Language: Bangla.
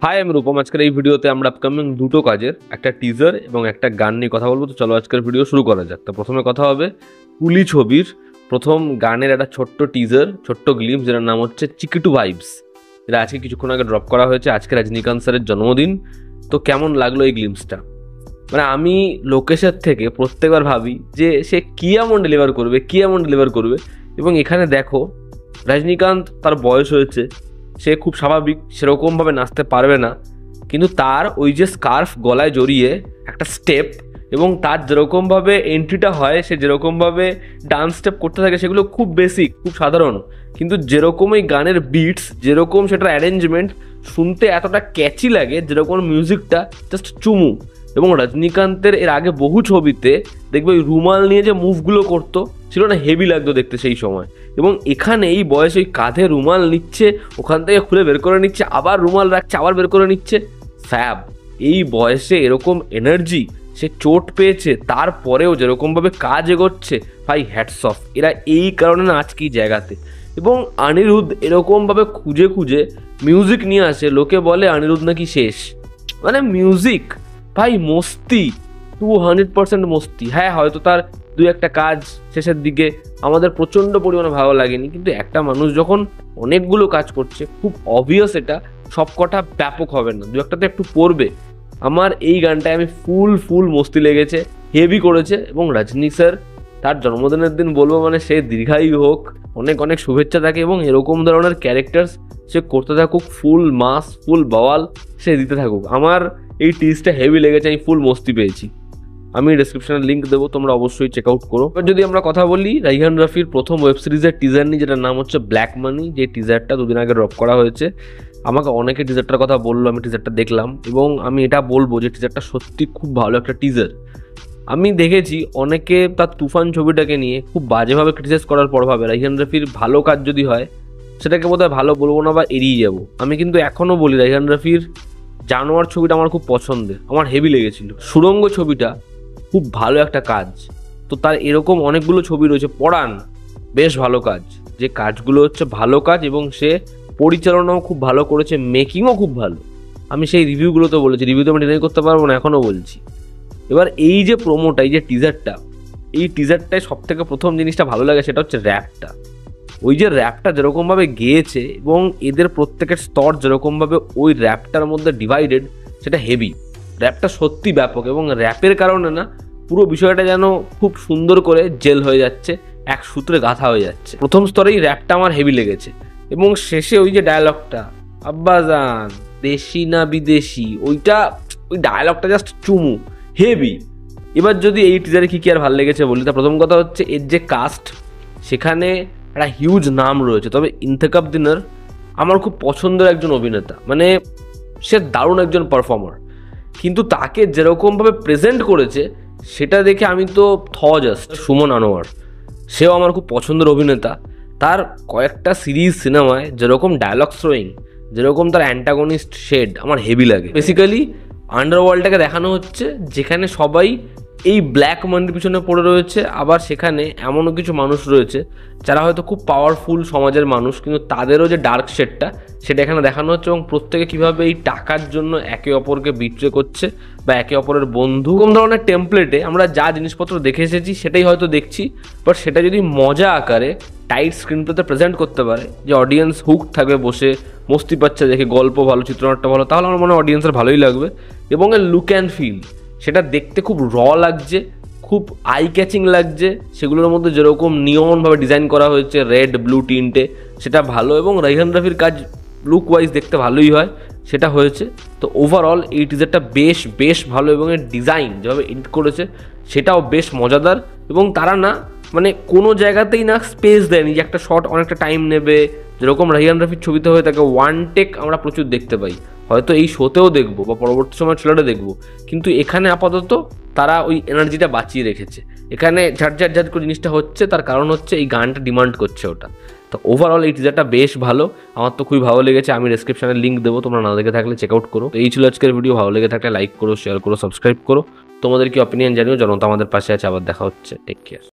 হাই, আমি রূপম। আজকের এই ভিডিওতে আমরা আপকামিং দুটো কাজের একটা টিজার এবং একটা গান নিয়ে কথা বলবো। তো চলো আজকের ভিডিও শুরু করা যাক। তো প্রথমে কথা হবে কুলি ছবির প্রথম গানের একটা ছোট্ট টিজার, ছোট্ট গ্লিমস, যেটার নাম হচ্ছে চিকিটু ভাইবস। এটা আজকে কিছুক্ষণ আগে ড্রপ করা হয়েছে। আজকে রজনীকান্ত স্যারের জন্মদিন। তো কেমন লাগলো এই গ্লিমসটা? মানে আমি লোকেশের থেকে প্রত্যেকবার ভাবি যে সে কী এমন ডেলিভার করবে। এবং এখানে দেখো, রজনীকান্ত তার বয়স হয়েছে, সে খুব স্বাভাবিক সেরকমভাবে নাচতে পারবে না, কিন্তু তার ওই যে স্কার্ফ গলায় জড়িয়ে একটা স্টেপ এবং তার যেরকমভাবে এন্ট্রিটা হয়, সে যেরকমভাবে ডান্স স্টেপ করতে থাকে, সেগুলো খুব বেসিক, খুব সাধারণ, কিন্তু যেরকম এই গানের বিটস, যেরকম সেটার অ্যারেঞ্জমেন্ট শুনতে এতটা ক্যাচি লাগে, যেরকম মিউজিকটা জাস্ট চুমু। এবং রজনীকান্তের এর আগে বহু ছবিতে দেখবে ওই রুমাল নিয়ে যে মুভগুলো করতো, ছিল না, হেভি লাগতো দেখতে সেই সময়। এবং এখানে এই বয়সে ওই কাঁধে রুমাল নিচ্ছে, ওখান থেকে খুলে বের করে নিচ্ছে, আবার রুমাল রাখছে, আবার বের করে নিচ্ছে। ফ্যাব। এই বয়সে এরকম এনার্জি, সে চোট পেয়েছে তারপরেও যেরকমভাবে কাজ এগোচ্ছে, ভাই হ্যাটস অফ। এরা এই কারণে না আজকে এই জায়গাতে। এবং অনিরুদ্ধ এরকমভাবে খুঁজে খুঁজে মিউজিক নিয়ে আসে, লোকে বলে অনিরুদ্ধ নাকি শেষ। মানে মিউজিক ভাই মস্তি, 200% মস্তি। হ্যাঁ, হয়তো তার দুই একটা কাজ শেষের দিকে আমাদের প্রচণ্ড পরিমাণে ভালো লাগেনি, কিন্তু একটা মানুষ যখন অনেকগুলো কাজ করছে, খুব অবভিয়াস এটা সবকটা ব্যাপক হবে না, দু একটাতে একটু পড়বে। আমার এই গানটায় আমি ফুল মস্তি লেগেছে, হেভি করেছে। এবং রজনী স্যার তার জন্মদিনের দিন বলবো, মানে সে দীর্ঘায়ু হোক, অনেক শুভেচ্ছা থাকে এবং এরকম ধরনের ক্যারেক্টার্স সে করতে থাকুক, ফুল মাস, ফুল বাওয়াল সে দিতে থাকুক। আমার এই টিজটা হেভি লেগেছে, আমি ফুল মস্তি পেয়েছি। আমি ডিসক্রিপশনে লিঙ্ক দেবো, তোমরা অবশ্যই চেক আউট করো। এবার যদি আমরা কথা বলি রাইহান রাফির প্রথম ওয়েব সিরিজের টিজার নিয়ে, যেটার নাম হচ্ছে ব্ল্যাক মানি, যে টিজারটা দুদিন আগে ড্রপ করা হয়েছে। আমাকে অনেকে টিজারটার কথা বললো, আমি টিজারটা দেখলাম এবং আমি এটা বলবো যে টিজারটা সত্যি খুব ভালো একটা টিজার। আমি দেখেছি অনেকে তার তুফান ছবিটাকে নিয়ে খুব বাজেভাবে ক্রিটিসাইজ করার পর ভাবে রাইহান রাফির ভালো কাজ যদি হয় সেটাকে বোধহয় ভালো বলবো না বা এড়িয়ে যাব। আমি কিন্তু এখনও বলি রাইহান রাফির জানোয়ার ছবিটা আমার খুব পছন্দের, আমার হেভি লেগেছিল। সুড়ঙ্গ ছবিটা খুব ভালো একটা কাজ। তো তার এরকম অনেকগুলো ছবি রয়েছে। পড়ান বেশ ভালো কাজ, যে কাজগুলো হচ্ছে ভালো কাজ, এবং সে পরিচালনাও খুব ভালো করেছে, মেকিংও খুব ভালো। আমি সেই রিভিউগুলোতে বলেছি, রিভিউতে আমি ডিনাই করতে পারবো না, এখনও বলছি। এবার এই যে প্রোমোটা, এই যে টিজারটা, এই টিজারটায় সব থেকে প্রথম জিনিসটা ভালো লাগে, সেটা হচ্ছে র্যাপটা। ওই যে র্যাপটা যেরকমভাবে গেয়েছে এবং এদের প্রত্যেকের স্তর যেরকমভাবে ওই র্যাপটার মধ্যে ডিভাইডেড, সেটা হেভি। র্যাপটা সত্যি ব্যাপক এবং র্যাপের কারণে না পুরো বিষয়টা যেন খুব সুন্দর করে জেল হয়ে যাচ্ছে, এক সূত্রে গাঁথা হয়ে যাচ্ছে। প্রথম স্তরেই র্যাপটা আমার হেভি লেগেছে। এবং শেষে ওই যে ডায়ালগটা, আব্বাজান দেশি না বিদেশি, ওই ডায়ালগটা জাস্ট চুমু, হেভি। এবার যদি এই টিজারে কী আর ভালো লেগেছে বলি, তা প্রথম কথা হচ্ছে এর যে কাস্ট, সেখানে একটা হিউজ নাম রয়েছে। তবে ইন্তেখাব দিনার আমার খুব পছন্দের একজন অভিনেতা, মানে সে দারুণ একজন পারফর্মার, কিন্তু তাকে যেরকমভাবে প্রেজেন্ট করেছে সেটা দেখে আমি তো জাস্ট। সুমন আনোয়ার, সেও আমার খুব পছন্দের অভিনেতা। তার কয়েকটা সিরিজ সিনেমায় যেরকম ডায়লগ থ্রোয়িং, যেরকম তার অ্যান্টাগনিস্ট শেড আমার হেভি লাগে। বেসিক্যালি আন্ডারওয়ার্ল্ডটাকে দেখানো হচ্ছে যেখানে সবাই এই ব্ল্যাক মানির পিছনে পড়ে রয়েছে, আবার সেখানে এমনও কিছু মানুষ রয়েছে যারা হয়তো খুব পাওয়ারফুল সমাজের মানুষ, কিন্তু তাদেরও যে ডার্ক শেডটা সেটা এখানে দেখানো হচ্ছে। এবং প্রত্যেকে কীভাবে এই টাকার জন্য একে অপরকে বিট্রে করছে বা একে অপরের বন্ধু। কোন ধরনের টেমপ্লেটে আমরা যা জিনিসপত্র দেখে এসেছি সেটাই হয়তো দেখছি, বাট সেটা যদি মজা আকারে টাইট স্ক্রিন প্লেতে প্রেজেন্ট করতে পারে, যে অডিয়েন্স হুক থাকবে, বসে মস্তি পাচ্ছে দেখে, গল্প ভালো, চিত্রনাট্য ভালো, তাহলে আমার মনে হয় অডিয়েন্সের ভালোই লাগবে। এবং এর লুক অ্যান্ড ফিল, সেটা দেখতে খুব লাগছে, খুব আই ক্যাচিং লাগছে। সেগুলোর মধ্যে যেরকম নিয়নভাবে ডিজাইন করা হয়েছে, রেড ব্লু টিন্টে, সেটা ভালো। এবং রাইহান রাফির কাজ লুক ওয়াইজ দেখতে ভালোই হয়, সেটা হয়েছে। তো ওভারঅল এই টিজারটা বেশ ভালো, এবং এর ডিজাইন যেভাবে এডিট করেছে সেটাও বেশ মজাদার। এবং তারা না মানে কোনো জায়গাতেই না স্পেস দেয়নি যে একটা শট অনেকটা টাইম নেবে, যেরকম রাইহান রাফির ছবিতে হয়ে থাকে। ওয়ান টেক আমরা প্রচুর দেখতে পাই, হয়তো এই শোতেও দেখবো বা পরবর্তী সময় ট্রেলারে দেখবো, কিন্তু এখানে আপাতত তারা ওই এনার্জিটা বাঁচিয়ে রেখেছে। এখানে ঝাট করে জিনিসটা হচ্ছে, তার কারণ হচ্ছে এই গানটা ডিমান্ড করছে ওটা। তো ওভারঅল এই টিজারটা বেশ ভালো, আমার তো খুবই ভালো লেগেছে। আমি ডেসক্রিপশনে লিঙ্ক দেবো, তোমরা না দেখে থাকলে চেক আউট করো। তো এই ছিল আজকের ভিডিও। ভালো লেগে থাকলে লাইক করো, শেয়ার করো, সাবস্ক্রাইব করো। তোমাদের কি অপিনিয়ন জানিও। জনতা আমাদের পাশে আছে। আবার দেখা হচ্ছে। Take care.